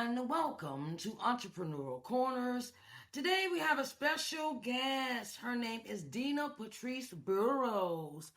and welcome to Entrepreneurial Corners. Today we have a special guest. Her name is Dena Patrice Burroughs,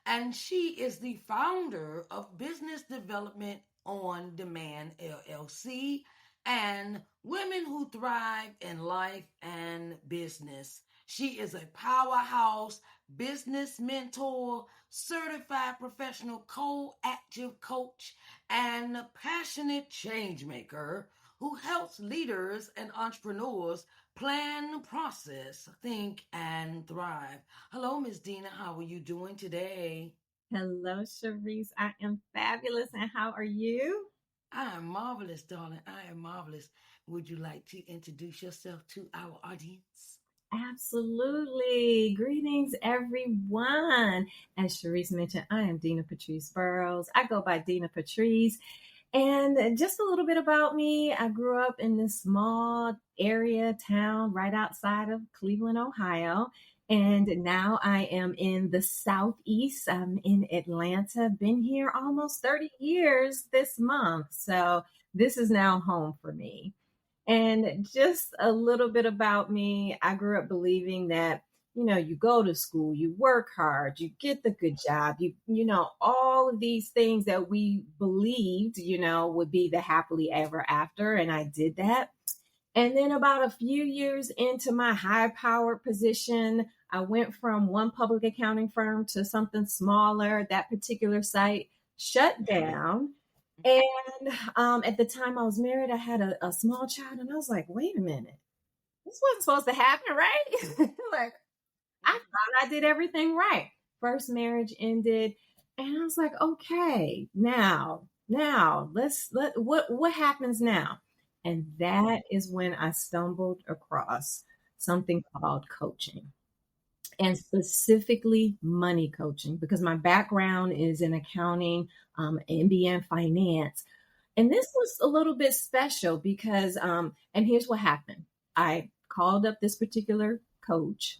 and she is the founder of Business Development on Demand LLC and Women Who Thrive in Life and Business. She is a powerhouse business mentor, certified professional co-active coach, and a passionate changemaker who helps leaders and entrepreneurs plan, process, think, and thrive. Hello, Miss Dena. How are you doing today? Hello, Cherise. I am fabulous. And how are you? I am marvelous, darling. I am marvelous. Would you like to introduce yourself to our audience? Absolutely. Greetings, everyone. As Cherise mentioned, I am Dena Patrice Burroughs. I go by Dena Patrice. And just a little bit about me. I grew up in this small area town right outside of Cleveland, Ohio. And now I am in the Southeast. I'm in Atlanta. Been here almost 30 years this month. So this is now home for me. And just a little bit about me. I grew up believing that, you go to school, you work hard, you get the good job, all of these things that we believed, would be the happily ever after. And I did that. And then about a few years into my high powered position, I went from one public accounting firm to something smaller. That particular site shut down. And at the time I was married, I had a small child, and I was like, wait a minute, this wasn't supposed to happen, right? Like, I thought I did everything right. First marriage ended, and I was like, okay, now, what happens now? And that is when I stumbled across something called coaching, and specifically money coaching, because my background is in accounting, MBA in finance. And this was a little bit special because, and here's what happened. I called up this particular coach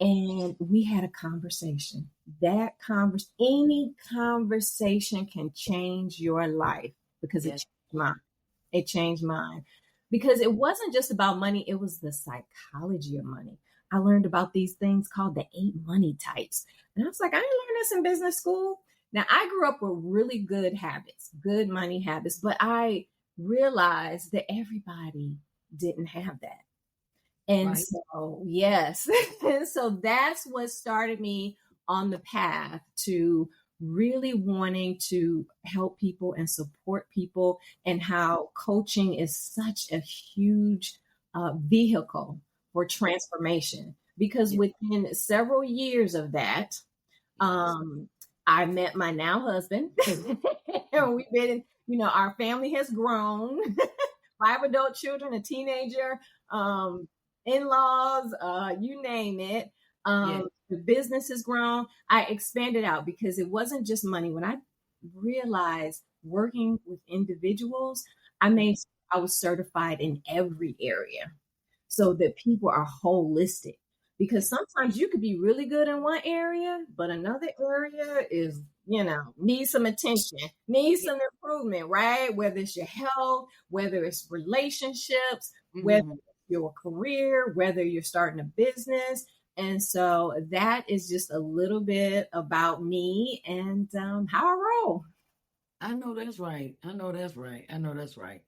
and we had a conversation. Any conversation can change your life because Yes. It changed mine because it wasn't just about money. It was the psychology of money. I learned about these things called the 8 money types. And I was like, I didn't learn this in business school. Now, I grew up with really good habits, good money habits, but I realized that everybody didn't have that. And Right. so, yes. And so that's what started me on the path to really wanting to help people and support people, and how coaching is such a huge vehicle for transformation. Because Yes. within several years of that, Yes. I met my now husband. And we've been, our family has grown. 5 adult children, a teenager, in-laws, you name it. Yes. The business has grown. I expanded out because it wasn't just money. When I realized working with individuals, I was certified in every area so that people are holistic. Because sometimes you could be really good in one area, but another area is, needs some attention, needs Yes. some improvement, right? Whether it's your health, whether it's relationships, whether Mhm. it's your career, whether you're starting a business. And so that is just a little bit about me and how I roll. I know that's right. I know that's right. I know that's right.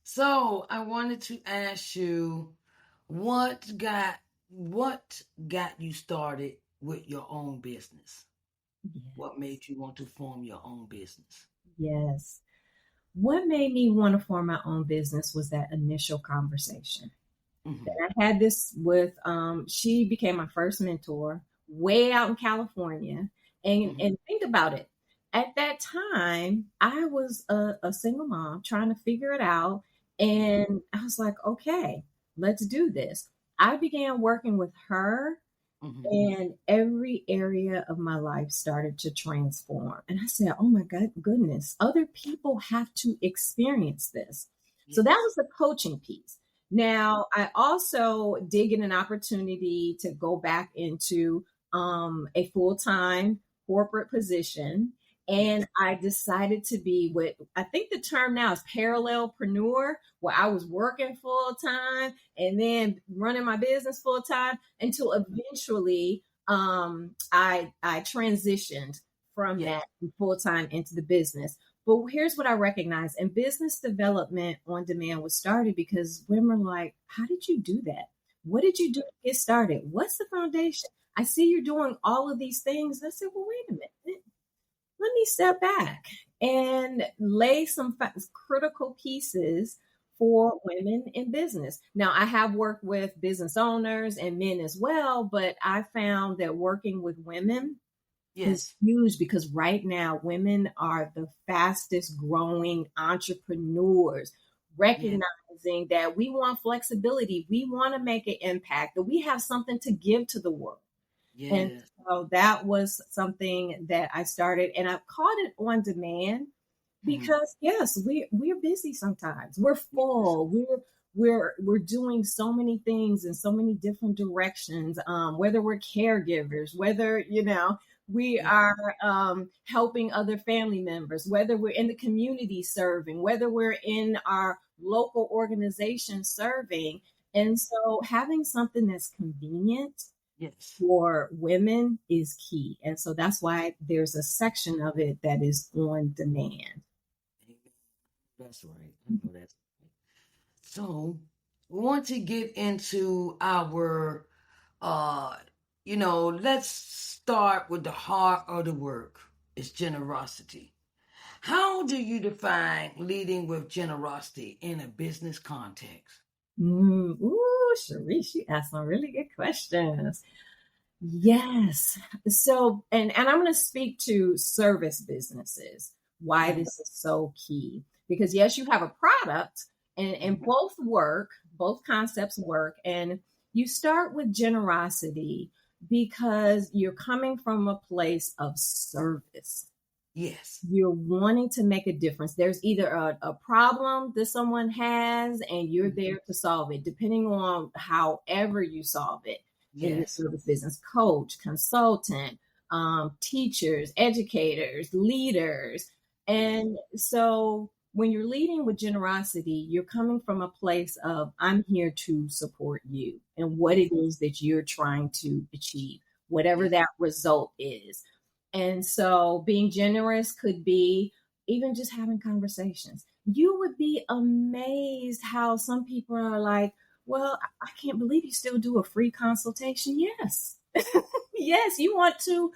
So I wanted to ask you, what got what got you started with your own business? What Yes. made you want to form your own business? Yes. What made me want to form my own business was that initial conversation. Hmm. And I had this with, she became my first mentor way out in California. Hmm. And think about it. At that time, I was a single mom trying to figure it out. And I was like, okay, let's do this. I began working with her, Hmm. and every area of my life started to transform. And I said, oh my God, goodness, other people have to experience this. So that Yes. was the coaching piece. Now, I also did get an opportunity to go back into a full time corporate position. And Yes. I decided to be what I think the term now is parallelpreneur, where I was working full time and then running my business full time until eventually I transitioned from Yes. that full time into the business. But here's what I recognize: in business development on demand was started because women were like, "How did you do that? What did you do to get started? What's the foundation? I see you're doing all of these things." I said, "Well, wait a minute. Let me step back and lay some critical pieces for women in business." Now, I have worked with business owners and men as well, but I found that working with women is Yes. huge because right now women are the fastest growing entrepreneurs, Yes. recognizing that we want flexibility, we want to make an impact, that we have something to give to the world. And Yes. so that was something that I started, and I've called it on demand Mhm. because yes, we're busy sometimes. We're full. We're doing so many things in so many different directions. Whether we're caregivers, whether we Yes. are helping other family members, whether we're in the community serving, whether we're in our local organization serving, and so having something that's convenient Yes. for women is key. And so that's why there's a section of it that is on demand. Amen. That's right. I know that's right. So we want to get into our uh let's start with the heart of the work. It's generosity. How do you define leading with generosity in a business context? Ooh, Sharice, you asked some really good questions. Yes. So, and I'm going to speak to service businesses, why Mhm. this is so key. Because yes, you have a product and Mhm. both concepts work. And you start with generosity because you're coming from a place of service. Yes. You're wanting to make a difference. There's either a problem that someone has and you're Mhm. there to solve it, depending on however you solve it in the Yes. service business: coach, consultant, teachers, educators, leaders. Yes. And so when you're leading with generosity, you're coming from a place of, I'm here to support you and what Yes. it is that you're trying to achieve, whatever Yes. that result is. And so being generous could be even just having conversations. You would be amazed how some people are like, well, I can't believe you still do a free consultation. Yes. Yes, you want to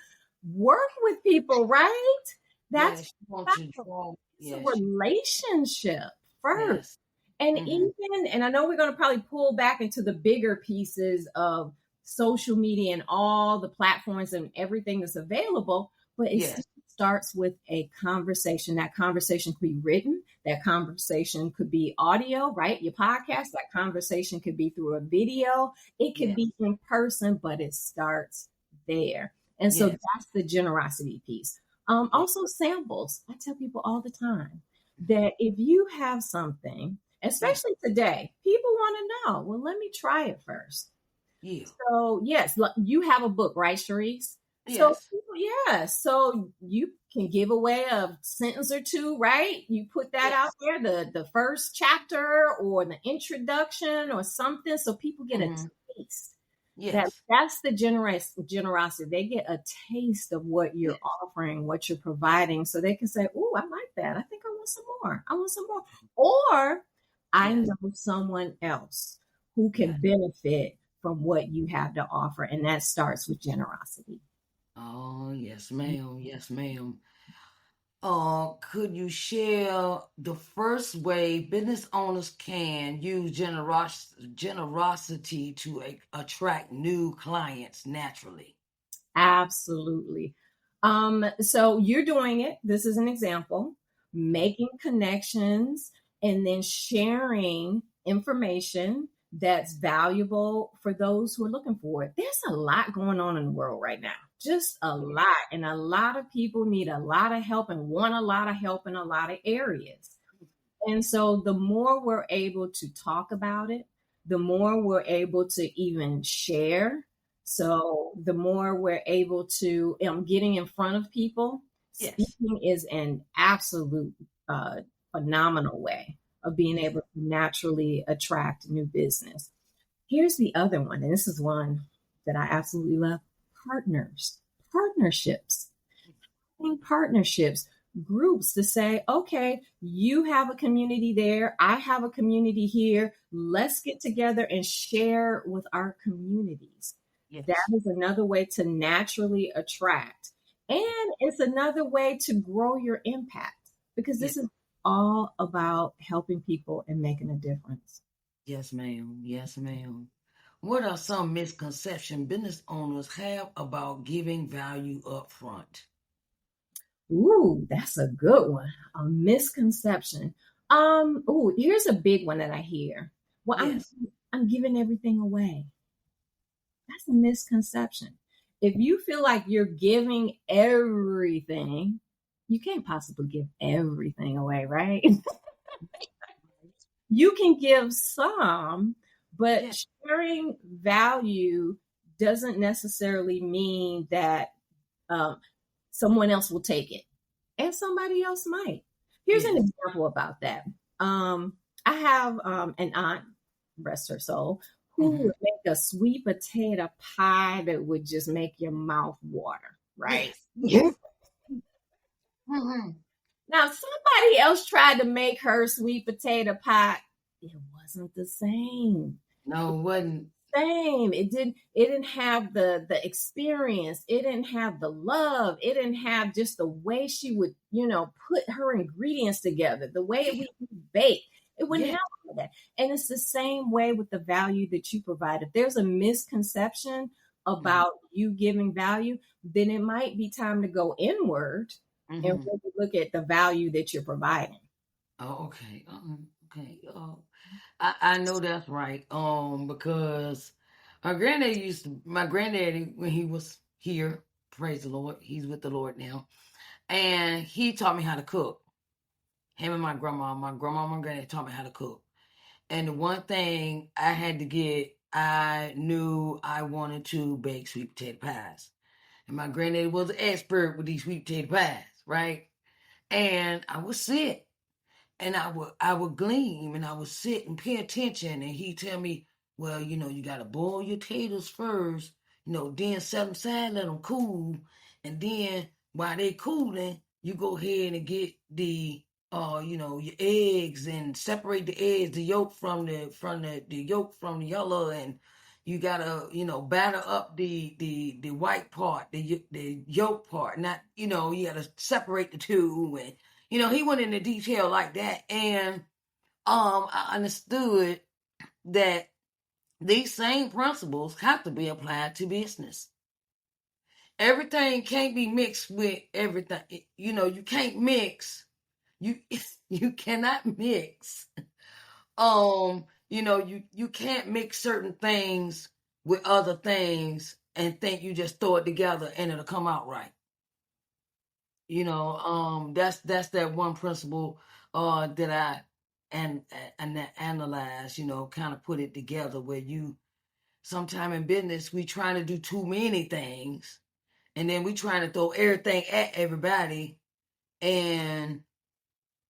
work with people, right? That's Yes. You want to powerful. draw. It's a Yes. relationship first. Yes. And Hmm. even, and I know we're going to probably pull back into the bigger pieces of social media and all the platforms and everything that's available, but it Yes. still starts with a conversation. That conversation could be written, that conversation could be audio, right? Your podcast, that conversation could be through a video, it could Yes. be in person, but it starts there. And so Yes. that's the generosity piece. Yes. Also, samples. I tell people all the time that if you have something, Yes. especially today, people want to know, well, let me try it first. Yeah. So, yes, you have a book, right, Sharice? So, Yes. yeah, so you can give away a sentence or two, right? You put that out Yes. there, the first chapter or the introduction or something, so people get a Hmm. taste. Yes. That's the generosity. They get a taste of what you're Yes. offering, what you're providing, so they can say, "Oh, I like that. I think I want some more. I want some more." Or I Yes. know someone else who can Yes. benefit from what you have to offer, and that starts with generosity. Oh, yes, ma'am. Yes, ma'am. Could you share the first way business owners can use generosity to attract new clients naturally? Absolutely. So you're doing it. This is an example, Mhm. making connections and then sharing information that's valuable for those who are looking for it. There's a lot going on in the world right now, just a lot. And a lot of people need a lot of help and want a lot of help in a lot of areas. And so the more we're able to talk about it, the more we're able to even share. So the more we're able to getting in front of people. Yes. Speaking is an absolute phenomenal way of being Yes. able to naturally attract new business. Here's the other one, and this is one that I absolutely love: partnerships, partnerships, groups to say, okay, you have a community there, I have a community here. Let's get together and share with our communities. That Yes. is another way to naturally attract. And it's another way to grow your impact because Yes. this is all about helping people and making a difference. Yes, ma'am. Yes, ma'am. What are some misconceptions business owners have about giving value up front? Ooh, that's a good one. A misconception. Here's a big one that I hear. Well, Yes. I'm giving everything away. That's a misconception. If you feel like you're giving everything, you can't possibly give everything away, right? You can give some, but Yes. sharing value doesn't necessarily mean that um, someone else will take it and somebody else might. Here's an Yes. example about that. I have an aunt, rest her soul, who Hmm. would make a sweet potato pie that would just make your mouth water, right? Yes. Yes. Hmm. Now, somebody else tried to make her sweet potato pie. It wasn't the same. No, it wasn't. Same. It didn't have the experience. It didn't have the love. It didn't have just the way she would, put her ingredients together, the way Yeah. we bake. It wouldn't Yeah. have all of that. And it's the same way with the value that you provide. If there's a misconception Hmm. about you giving value, then it might be time to go inward and Hmm. really look at the value that you're providing. Oh, okay. Okay. I know that's right. Because my granddaddy, when he was here, praise the Lord, he's with the Lord now, and he taught me how to cook. Him and my grandma, and my granddaddy taught me how to cook. And the one thing I had to get, I knew I wanted to bake sweet potato pies. And my granddaddy was an expert with these sweet potato pies, right? And I would sit and I would gleam and I would sit and pay attention and he'd tell me, well, you gotta boil your potatoes first, then set them aside, let them cool, and then while they cooling, you go ahead and get the your eggs and separate the eggs, the yolk from the yolk from the yellow, and you gotta batter up the white part, the yolk part, not you gotta separate the two, and he went into detail like that, and I understood that these same principles have to be applied to business. Everything can't be mixed with everything. You can't mix. You you cannot mix. You can't mix certain things with other things and think you just throw it together and it'll come out right. That's that one principle that I and analyze, kind of put it together where you sometime in business we trying to do too many things and then we trying to throw everything at everybody and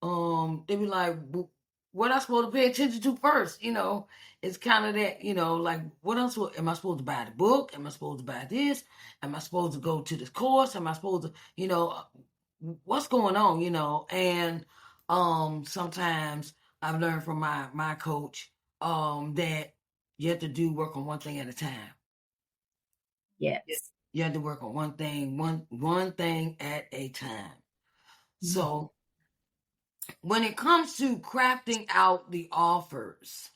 they be like, what I supposed to pay attention to first? It's kind of that, like what else am I supposed to buy the book? Am I supposed to buy this? Am I supposed to go to this course? Am I supposed to, what's going on? And sometimes I've learned from my coach that you have to do work on one thing at a time. Yes. You have to work on one thing at a time. So when it comes to crafting out the offers,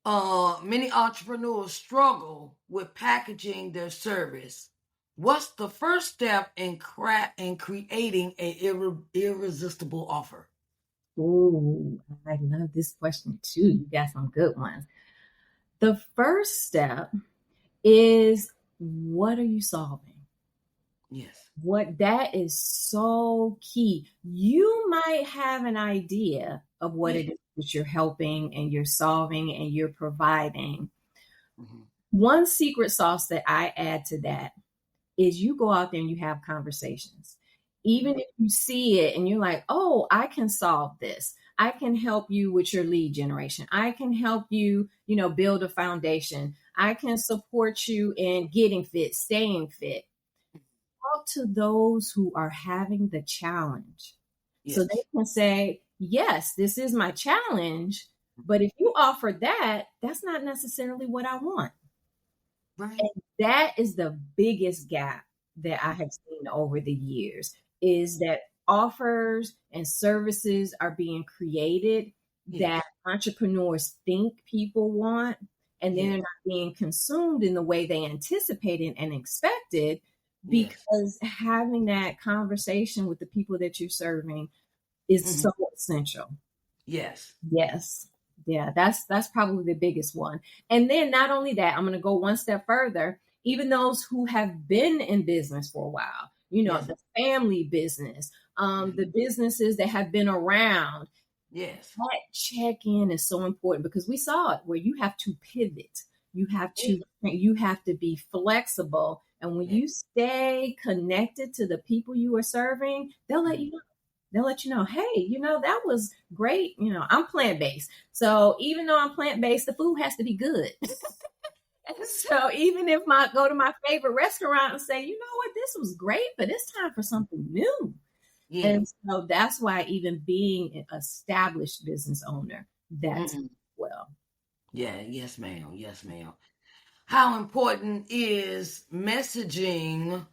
many entrepreneurs struggle with packaging their service. What's the first step in creating an irresistible offer? Oh, I love this question too. You got some good ones. The first step is, what are you solving? Yes. What That is so key. You might have an idea of what Yeah. it is that you're helping and you're solving and you're providing. Hmm. One secret sauce that I add to that is you go out there and you have conversations. Even if you see it and you're like, oh, I can solve this. I can help you with your lead generation. I can help you, build a foundation. I can support you in getting fit, staying fit. Talk to those who are having the challenge. So they Yes. can say, yes, this is my challenge. But if you offer that, that's not necessarily what I want. Right. And that is the biggest gap that I have seen over the years is that offers and services are being created that Yes. entrepreneurs think people want, and then they're Yes. not being consumed in the way they anticipated and expected Yes. because having that conversation with the people that you're serving is Hmm. so essential. Yes. Yes. Yeah, that's probably the biggest one. And then not only that, I'm going to go one step further. Even those who have been in business for a while, Yes. the family business, the businesses that have been around, Yes. that check-in is so important because we saw it where you have to pivot. You have to be flexible. And when Yes. you stay connected to the people you are serving, they'll let Mhm. you know. They'll let you know, hey, that was great. I'm plant based. So even though I'm plant based, the food has to be good. So even if I go to my favorite restaurant and say, you know what, this was great, but it's time for something new. Yeah. And so that's why even being an established business owner, that's Hmm. well. Yeah. Yes, ma'am. Yes, ma'am. How important is messaging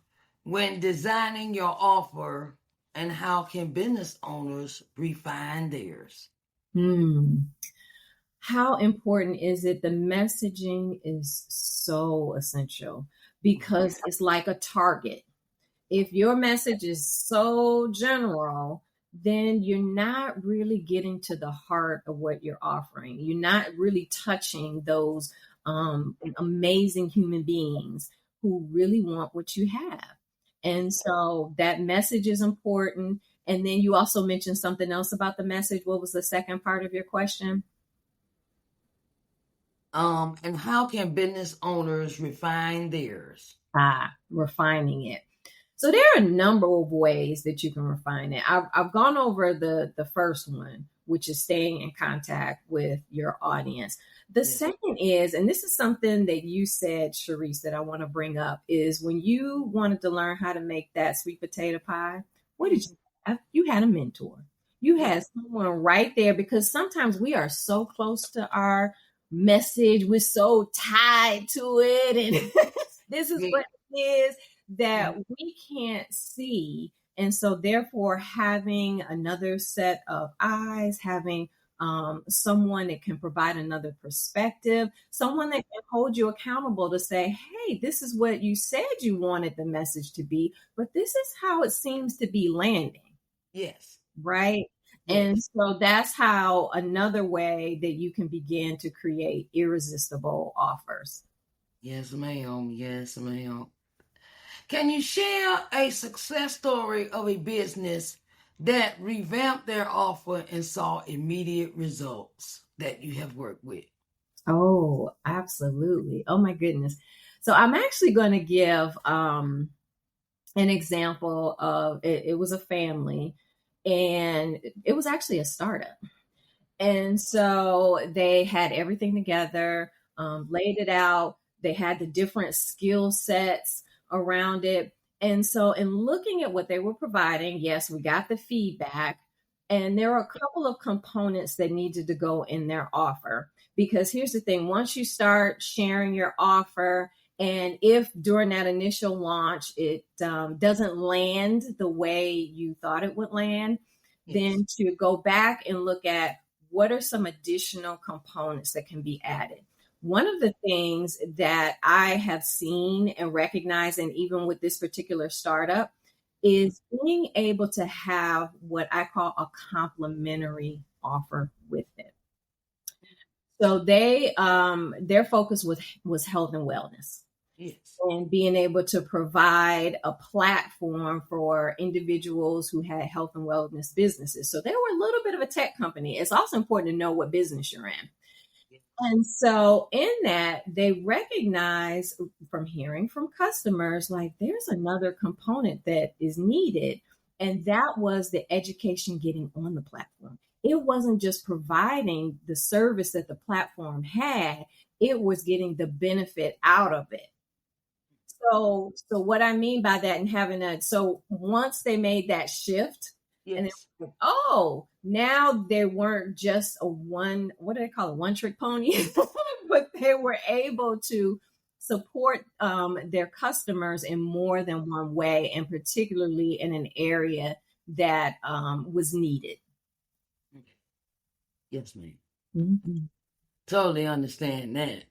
when designing your offer, and how can business owners refine theirs? Hmm. How important is it? The messaging is so essential because it's like a target. If your message is so general, then you're not really getting to the heart of what you're offering. You're not really touching those amazing human beings who really want what you have. And so that message is important. And then you also mentioned something else about the message. What was the second part of your question? And how can business owners refine theirs? Refining it. So there are a number of ways that you can refine it. I've gone over the first one, which is staying in contact with your audience. The Yes. second is, and this is something that you said, Sharice, that I want to bring up, is when you wanted to learn how to make that sweet potato pie, what did Mhm. you had a mentor. You Yes. had someone right there because sometimes we are so close to our message, we're so tied to it, and this is Yeah. what it is that Mhm. we can't see. And so, therefore, having another set of eyes, having someone that can provide another perspective, someone that can hold you accountable to say, hey, this is what you said you wanted the message to be, but this is how it seems to be landing. Yes. Right. And Yes. so that's how another way that you can begin to create irresistible offers. Yes, ma'am. Yes, ma'am. Can you share a success story of a business that revamped their offer and saw immediate results that you have worked with? Oh, absolutely. Oh my goodness. So I'm actually going to give an example of it. It was a family and it was actually a startup. And so they had everything together, laid it out. They had the different skill sets around it. And so, in looking at what they were providing, yes, we got the feedback. And there are a couple of components that needed to go in their offer. Because here's the thing, once you start sharing your offer, and if during that initial launch it doesn't land the way you thought it would land, Yes. then to go back and look at what are some additional components that can be added. One of the things that I have seen and recognized, and even with this particular startup, is being able to have what I call a complementary offer with it. So their focus was health and wellness Yes. and being able to provide a platform for individuals who had health and wellness businesses. So they were a little bit of a tech company. It's also important to know what business you're in. And so in that, they recognize from hearing from customers, like there's another component that is needed. And that was the education getting on the platform. It wasn't just providing the service that the platform had, it was getting the benefit out of it. So what I mean by that, and having that, so once they made that shift, and Yes. oh, now they weren't just a one, what do they call it, one trick pony, but they were able to support their customers in more than one way, and particularly in an area that was needed. Yes, ma'am. Mm-hmm. Totally understand that.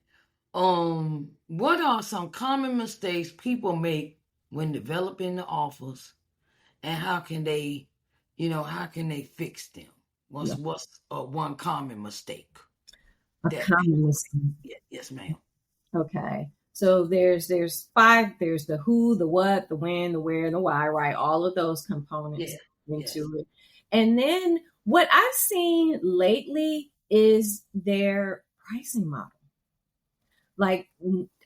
What are some common mistakes people make when developing the offers, and how can they, how can they fix them? Yeah, What's one common mistake a that common people? mistake. Yes, ma'am. Okay. So there's five, there's the who, the what, the when, the where, and the why, right? All of those components Yeah. Yes. into it. And then what I've seen lately is their pricing model. Like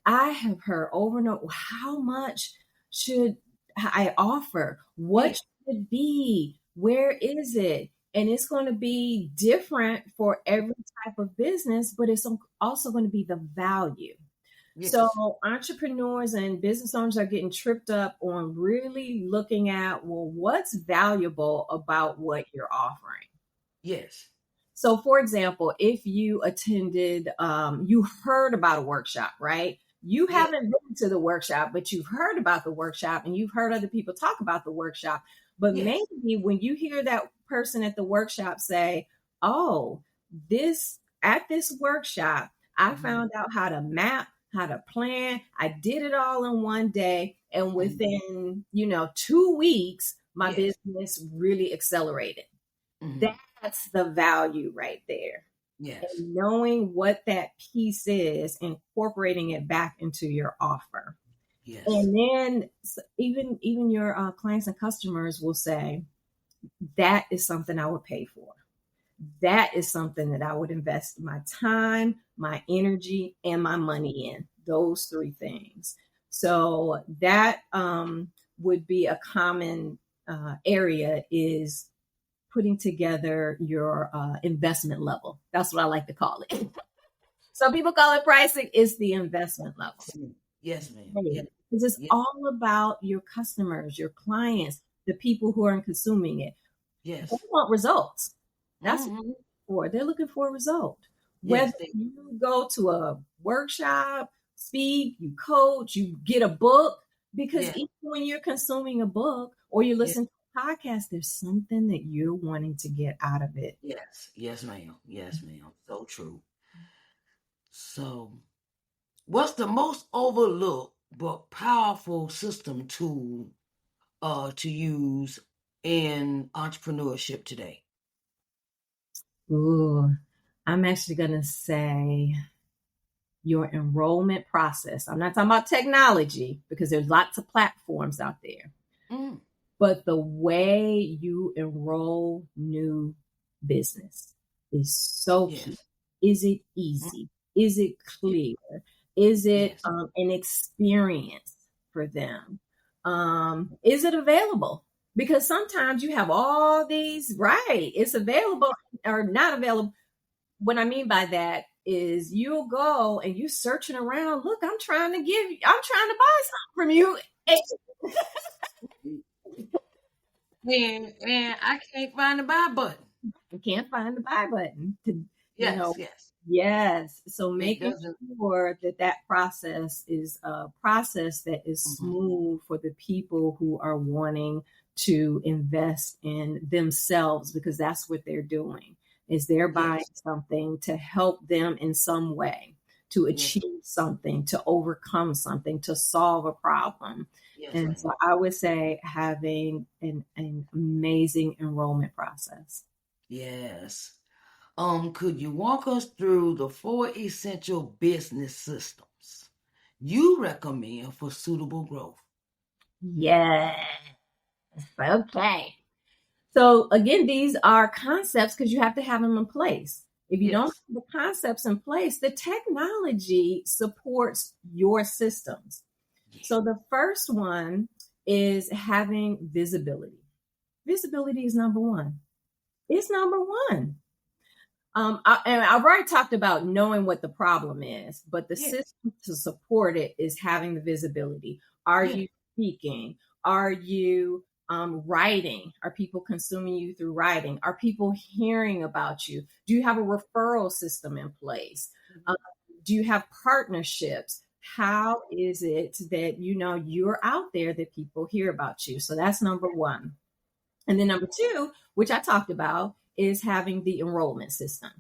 I have heard over and over, how much should I offer? Yeah. What should it be? Where is it? And it's going to be different for every type of business, but it's also going to be the value. So Yes. entrepreneurs and business owners are getting tripped up on really looking at, well, what's valuable about what you're offering? Yes. So, for example, if you attended, you heard about a workshop, right? You Yes. haven't been to the workshop, but you've heard about the workshop and you've heard other people talk about the workshop. But Yes. maybe when you hear that person at the workshop say, oh, at this workshop, I Mhm. found out how to map, how to plan. I did it all in one day. And Mhm. within, 2 weeks, my Yes. business really accelerated. Mhm. That's the value right there. Yes. And knowing what that piece is, incorporating it back into your offer. Yes. And then even your clients and customers will say, that is something I would pay for. That is something that I would invest my time, my energy, and my money in. Those three things. So that would be a common area, is putting together your investment level. That's what I like to call it. Some people call it pricing. It's the investment level. Yes, ma'am. Yes. Because it's Yes. all about your customers, your clients, the people who are consuming it. They Yes. want results. That's what Hmm. they're for. They're looking for a result. Whether Yes. They, you go to a workshop, speak, you coach, you get a book, because yeah. even when you're consuming a book or you Yes. listen to a podcast, there's something that you're wanting to get out of it. Yes. Yes, ma'am. Yes, ma'am. So true. So, what's the most overlooked but powerful system tool to use in entrepreneurship today? Ooh, I'm actually going to say your enrollment process. I'm not talking about technology because there's lots of platforms out there, Mm. but the way you enroll new business is so key. Yes. Is it Mm. easy? Is it Yes. clear? Is it Yes. an experience for them? Is it available? Because sometimes you have all these, right? It's available or not available. What I mean by that is you'll go and you searching around. Look, I'm trying to buy something from you. And I can't find the buy button. You can't find the buy button to, you Yes. know, Yes. yes. So It making doesn't. sure that that process is a process that is Mhm. smooth for the people who are wanting to invest in themselves, because that's what they're doing, is they're buying Yes. something to help them in some way, to Yes. achieve something, to overcome something, to solve a problem. Yes, And so ma'am. I would say having an amazing enrollment process. Yes. Could you walk us through the 4 essential business systems you recommend for suitable growth? Yes. Okay. So again, these are concepts because you have to have them in place. If you don't Yes. have the concepts in place, the technology supports your systems. Yeah. So the first one is having visibility. visibility is number one. It's number one. And I've already talked about knowing what the problem is, but the system to support it is having the visibility. Are you speaking? Are you writing? Are people consuming you through writing? Are people hearing about you? Do you have a referral system in place? Do you have partnerships? How is it that you're out there, that people hear about you? So that's number one. And then number two, which I talked about, is having the enrollment system.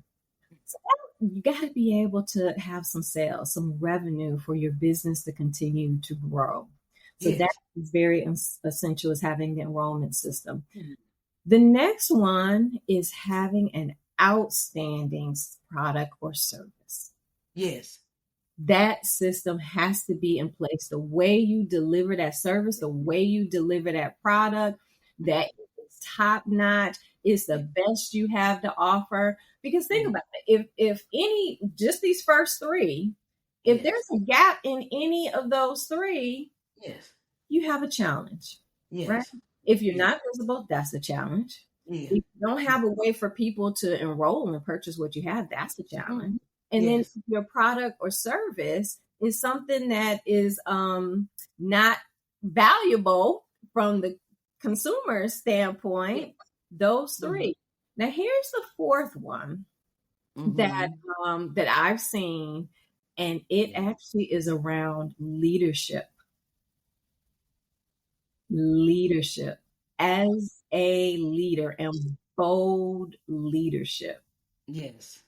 So you got to be able to have some sales, some revenue for your business to continue to grow. So that is very essential, is having the enrollment system. The next one is having an outstanding product or service. Yes. That system has to be in place. The way you deliver that service, the way you deliver that product, that is top notch, is the best you have to offer. Because think about it, if any, just these first three, if there's a gap in any of those three, you have a challenge, right? If you're not visible, that's a challenge. If you don't have a way for people to enroll and purchase what you have, that's a challenge. And then if your product or service is something that is not valuable from the consumer standpoint, those three. Now, here's the fourth one that I've seen, and it actually is around leadership. Leadership as a leader, and bold leadership. Yes.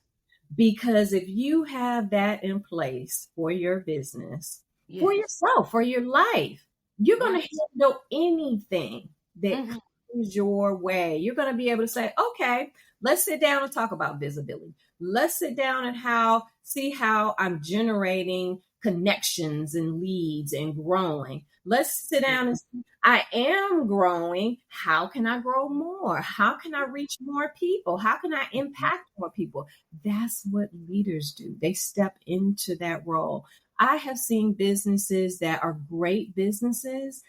Because if you have that in place for your business, for yourself, for your life, you're going to handle anything that comes your way. You're going to be able to say, okay, let's sit down and talk about visibility. Let's sit down and see how I'm generating connections and leads and growing. Let's sit down and see, I am growing. How can I grow more? How can I reach more people? How can I impact more people? That's what leaders do. They step into that role. I have seen businesses that are great businesses.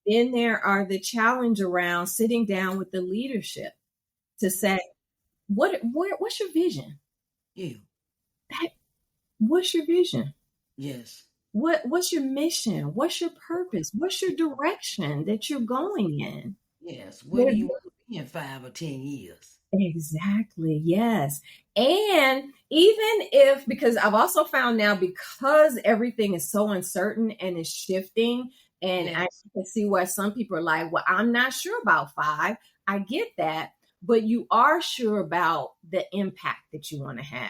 Then there are the challenge around sitting down with the leadership to say, what's your vision? What's your vision? Yes. What's your mission? What's your purpose? What's your direction that you're going in? Yes. Where do you want to be in 5 or 10 years? Exactly. Yes. And even if, because I've also found now, because everything is so uncertain and is shifting, and I can see why some people are like, well, I'm not sure about 5. I get that, but you are sure about the impact that you want to have.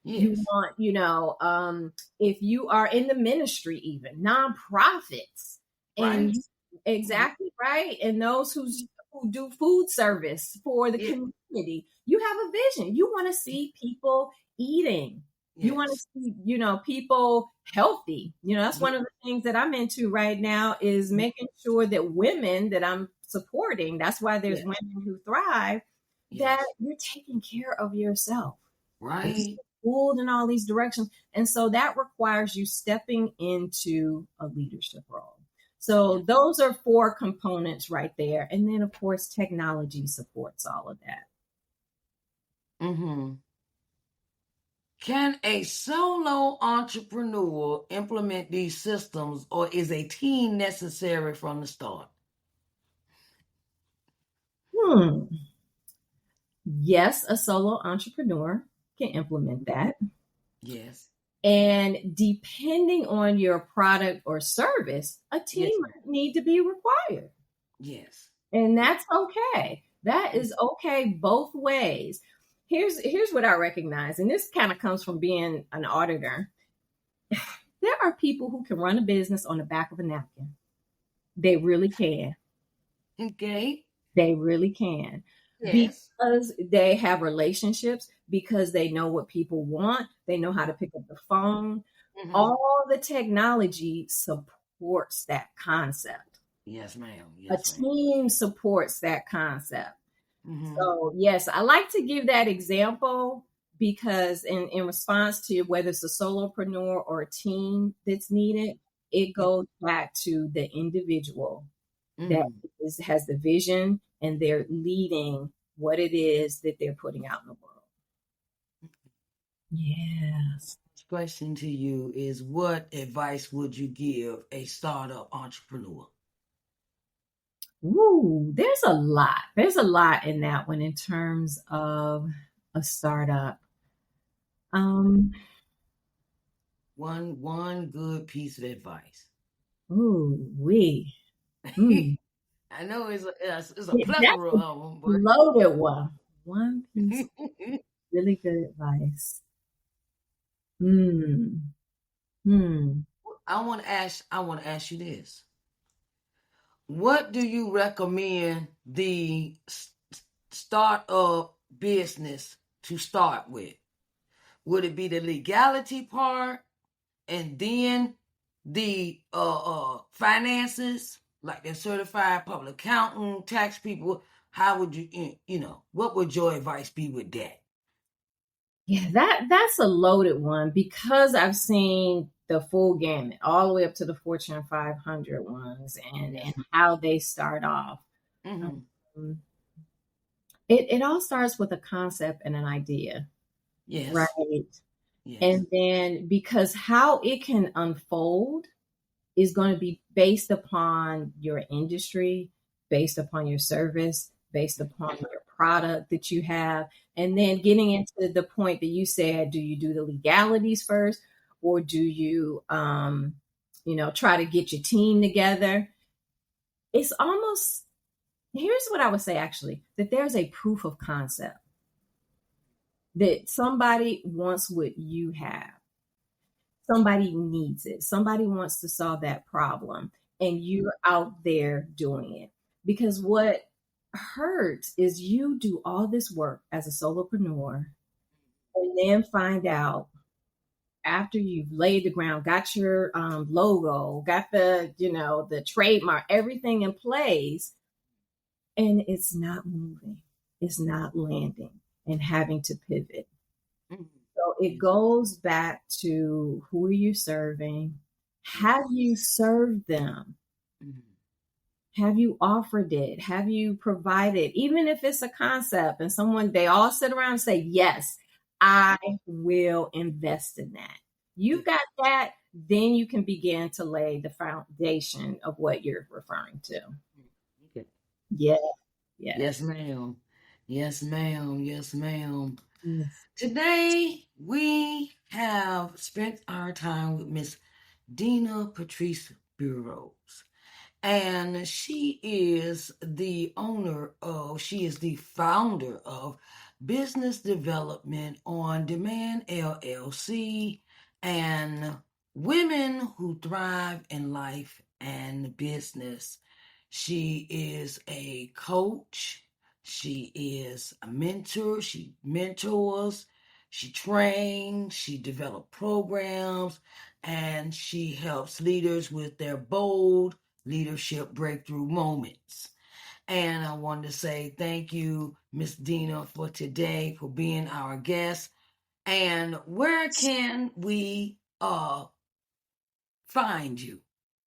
You want, if you are in the ministry, even nonprofits, and exactly right, and those who do food service for the community, you have a vision. You want to see people eating. You want to see, people healthy. That's one of the things that I'm into right now, is making sure that women that I'm supporting, that's why there's Women Who Thrive, that you're taking care of yourself. Right. Pulled in all these directions. And so that requires you stepping into a leadership role. So those are 4 components right there. And then, of course, technology supports all of that. Can a solo entrepreneur implement these systems, or is a team necessary from the start? Yes, a solo entrepreneur can implement that. Yes. And depending on your product or service, a team might need to be required. Yes. And that's okay. That is okay both ways. Here's what I recognize, and this kind of comes from being an auditor. There are people who can run a business on the back of a napkin. They really can. Okay. They really can. Yes. Because they have relationships, because they know what people want. They know how to pick up the phone. All the technology supports that concept. Yes, ma'am. Yes, a team supports that concept. So, yes, I like to give that example, because in response to whether it's a solopreneur or a team that's needed, it goes back to the individual that Mm. has the vision and they're leading what it is that they're putting out in the world. Yes. Question to you is, what advice would you give a startup entrepreneur? Ooh, there's a lot. There's a lot in that one in terms of a startup. Um, One good piece of advice. ooh, we. Mm. I know it's a That's plethora a of loaded one. One piece of them, really good advice. Hmm. Hmm. but I want to ask you this. What do you recommend the startup business to start with? Would it be the legality part and then the finances, like the certified public accountant, tax people? How would what would your advice be with that? Yeah, that's a loaded one because I've seen the full gamut all the way up to the Fortune 500 ones and Yes. how they start off. Mm-hmm. Um, it all starts with a concept and an idea, Yes. right? Yes. And then because how it can unfold is going to be based upon your industry, based upon your service, based upon your product that you have. And then getting into the point that you said, do you do the legalities first or do you, try to get your team together? It's almost, here's what I would say actually, that there's a proof of concept that somebody wants what you have. Somebody needs it. Somebody wants to solve that problem, and you're out there doing it. Because what hurts is you do all this work as a solopreneur and then find out after you've laid the ground, got your logo, got the trademark, everything in place, and it's not moving, it's not landing, and having to pivot. Mm-hmm. So it Yes. goes back to who are you serving? Have you served them? Mm-hmm. Have you offered it? Have you provided? Even if it's a concept and they all sit around and say, yes, I will invest in that. Yeah. You've got that, then you can begin to lay the foundation of what you're referring to. Okay. Yeah. Yes, Yes. ma'am. Yes, ma'am. Yes, ma'am. Yes. Today we have spent our time with Miss Dena Patrice Burroughs. And she is the founder of Business Development on Demand LLC and Women Who Thrive in Life and Business. She is a coach. She is a mentor. She mentors. She trains. She develops programs. And she helps leaders with their bold leadership breakthrough moments. And I wanted to say thank you, Miss Dena, for today, for being our guest. And where can we find you?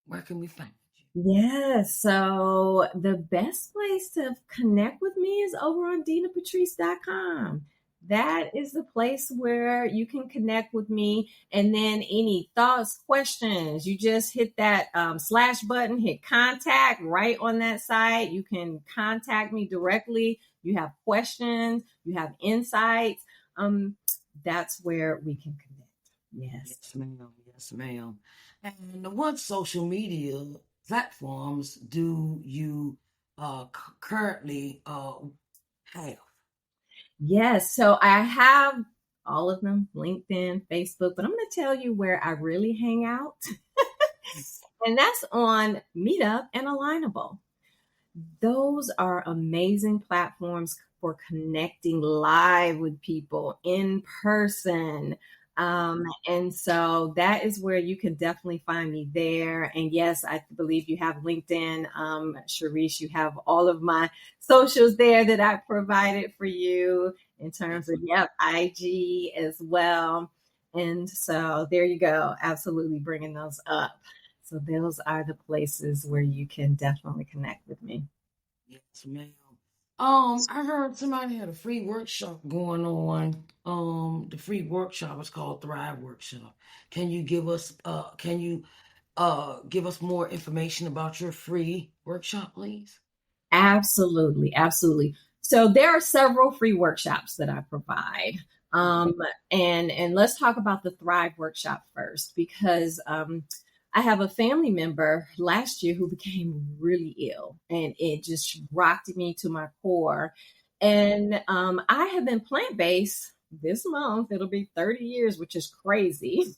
Where can we find you? Yes. So the best place to connect with me is over on denapatrice.com. That is the place where you can connect with me. And then any thoughts, questions, you just hit that slash button, hit contact right on that site. You can contact me directly. You have questions, you have insights. That's where we can connect. Yes. Yes, ma'am. Yes, ma'am. And what social media platforms do you currently have? Yes. So I have all of them, LinkedIn, Facebook, but I'm going to tell you where I really hang out. And that's on Meetup and Alignable. Those are amazing platforms for connecting live with people in person. And so that is where you can definitely find me there. And yes, I believe you have LinkedIn. Sharice, you have all of my socials there that I provided for you in terms of, IG as well. And so there you go. Absolutely bringing those up. So those are the places where you can definitely connect with me. Yes, ma'am. I heard somebody had a free workshop going on. The free workshop is called Thrive Workshop. Can you give us give us more information about your free workshop, please? Absolutely, absolutely. So there are several free workshops that I provide. Okay. Um, and let's talk about the Thrive workshop first, because I have a family member last year who became really ill, and it just rocked me to my core. And I have been plant based this month. It'll be 30 years, which is crazy.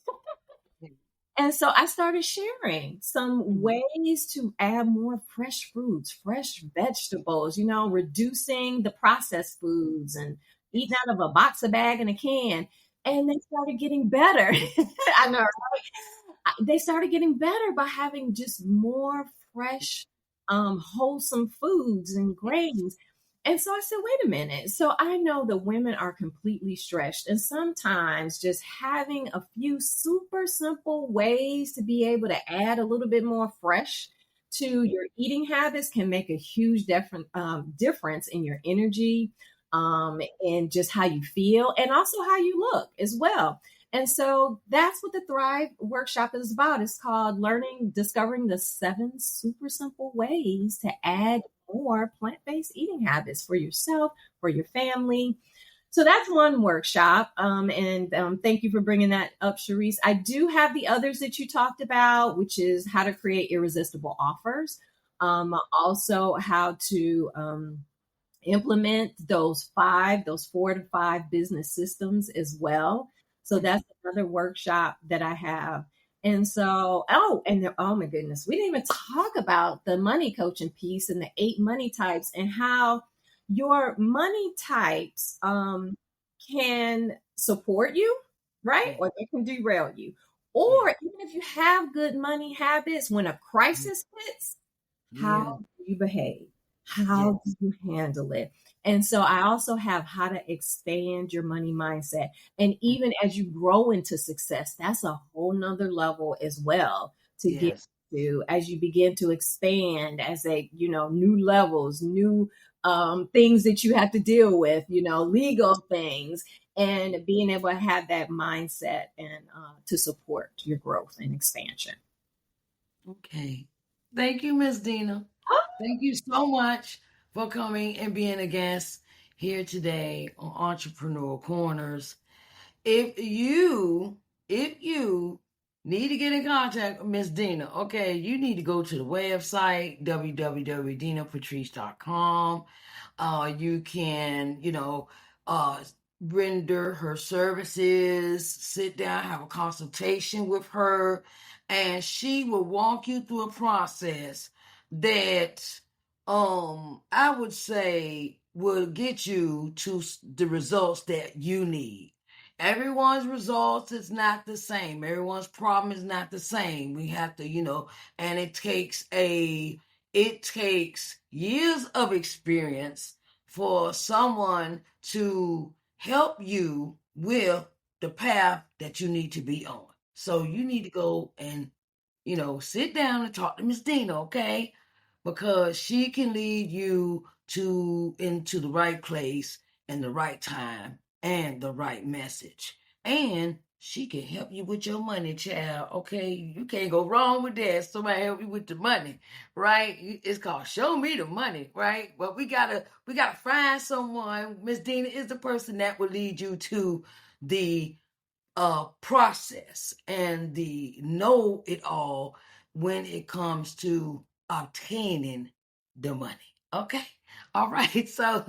And so I started sharing some Mhm. ways to add more fresh fruits, fresh vegetables, reducing the processed foods and eating Yes. out of a box, a bag, and a can. And they started getting better. I know, they started getting better by having just more fresh, wholesome foods and Yes. grains. And so I said, wait a minute. So I know that women are completely stretched, and sometimes just having a few super simple ways to be able to add a little bit more fresh to your eating habits can make a huge difference in your energy, and just how you feel, and also how you look as well. And so that's what the Thrive workshop is about. It's called discovering the 7 super simple ways to add more plant based eating habits for yourself, for your family. So that's one workshop. And thank you for bringing that up, Sharice. I do have the others that you talked about, which is how to create irresistible offers. Also, how to implement those 4 to 5 business systems as well. So Okay. that's another workshop that I have. And so, oh my goodness, we didn't even talk about the money coaching piece and the 8 money types, and how your money types can support you, right? Yeah. Or they can derail you. Yeah. Or even if you have good money habits, when a Yeah. crisis hits, Yeah. how do you behave? How do Yes. you handle it? And so I also have how to expand your money mindset. And even as you grow into success, that's a whole nother level as well to get Yes. to, as you begin to expand, as new levels, new things that you have to deal with, legal things, and being able to have that mindset and to support your growth and expansion. Okay. Thank you, Miss Dina. Thank you so much for coming and being a guest here today on Entrepreneurial Corners. If you if you need to get in contact with Miss Dina, okay, you need to go to the website www.denapatrice.com. You can, uh, render her services, sit down, have a consultation with her, and she will walk you through a process that, I would say will get you to the results that you need. Everyone's results is not the same. Everyone's problem is not the same. We have to, and it takes years of experience for someone to help you with the path that you need to be on. So you need to go and, sit down and talk to Miss Dina, okay? Because she can lead you into the right place and the right time and the right message. And she can help you with your money, child. Okay, you can't go wrong with that. Somebody help you with the money, right? It's called "Show Me the Money," right? But we gotta find someone. Miss Dina is the person that will lead you to the process and the know it all when it comes to obtaining the money. Okay. All right. So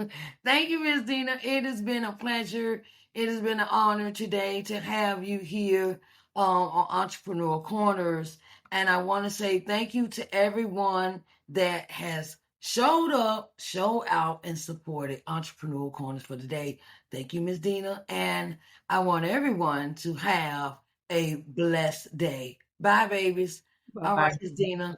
thank you, Miss Dina. It has been a pleasure. It has been an honor today to have you here on Entrepreneurial Corners. And I want to say thank you to everyone that has showed up, showed out, and supported Entrepreneurial Corners for today. Thank you, Miss Dina. And I want everyone to have a blessed day. Bye, babies. Bye All right, bye. Miss Dina.